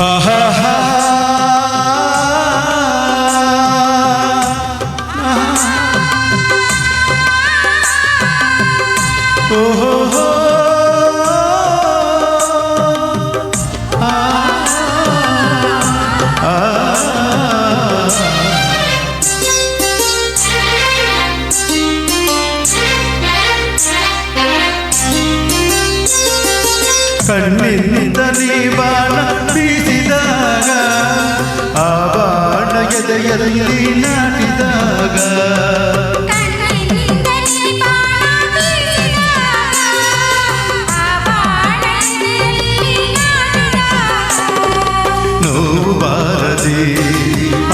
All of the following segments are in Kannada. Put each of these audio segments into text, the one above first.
ಆಹಾ ಓಹೋ ಕಣ್ಣಿನಿಂದ ನೀ ಬಾಣ ಬೀಸಿದಾಗ ಆ ಬಾಣ ಎದೆಯಲ್ಲಿ ನಾಟಿದಾಗ ನೋವು ಬಾರದೆ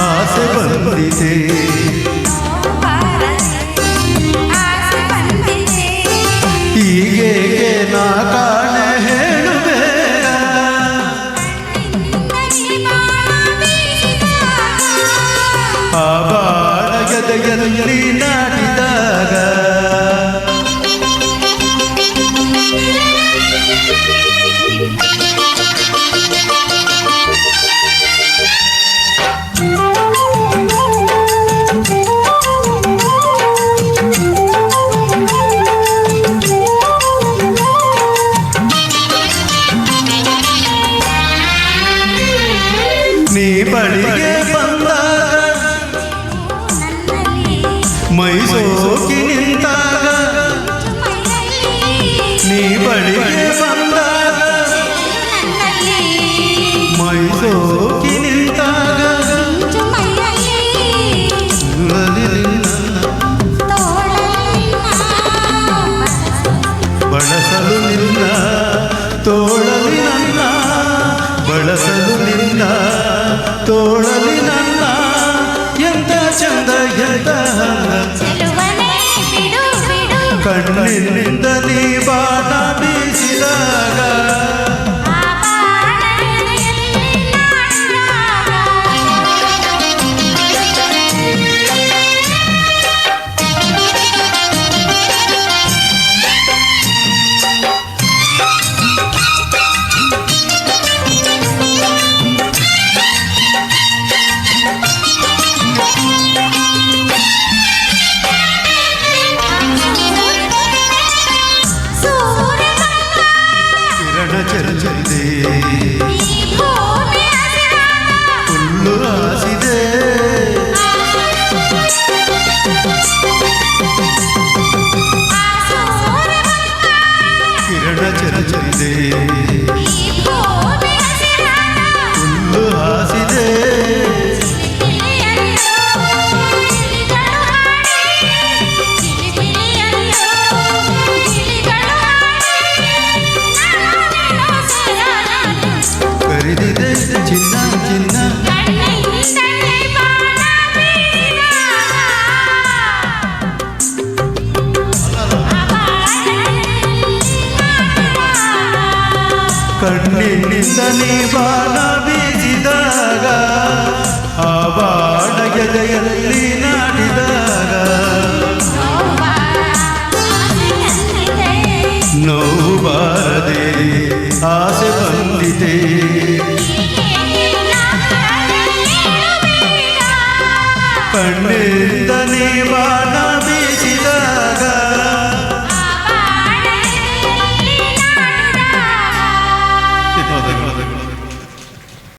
ಆಸೆ ಬಂದಿದೆ ಹೀಗೆ ನಾ ಕಾಣೆ ಹೇಳುವೆ ಆ ಬಾಣ ಎದೆಯಲ್ಲಿ ನಾಟಿದಾಗ ನೀ ಬಳಿಗೆ ಬಂದಾಗ ಮೈ ಸೋಕಿ ನಿಂತಾಗ ನೀ ಬಳಿಗೆ ಬಂದಾಗ ಮೈ ಸೋಕಿ ನಿಂತಾಗ ಬಳಸಲು ನಿನ್ನ ತೋಳಲಿ ನನ್ನ ಬಳಸಲು ನಿನ್ನ ತೋಳಲಿ ನನ್ನ ಎಂತ ಚಂದ ಎಂತ ಕಣ್ಣಿನಿಂದ ನೀ ಬಾಣ ಬೀಸಿದಾಗ ಚರಿದೆ ಹುಲ್ಲು ಹಾಸಿದೆ ಕಿರಣ ಚರಿದೆ ಹುಲ್ಲು ಹಾಸಿದೆ ಕರೆದಿದೆ ಚಿನ್ನ ಚಿನ್ನ ಕಣ್ಣಿನಿಂದ ನೀ ಬಾಣ ಬೀಸಿದಾಗ ಆ ಬಾಣ ಎದೆಯಲ್ಲಿ ನಾಟಿದಾಗ ನೋವು ಬಾರದೆ ಆಸೆ ಬಂದಿದೆ ಕಣ್ಣಿಂದ ನೀ ಬಾಣ ಬೀಸಿದಾಗ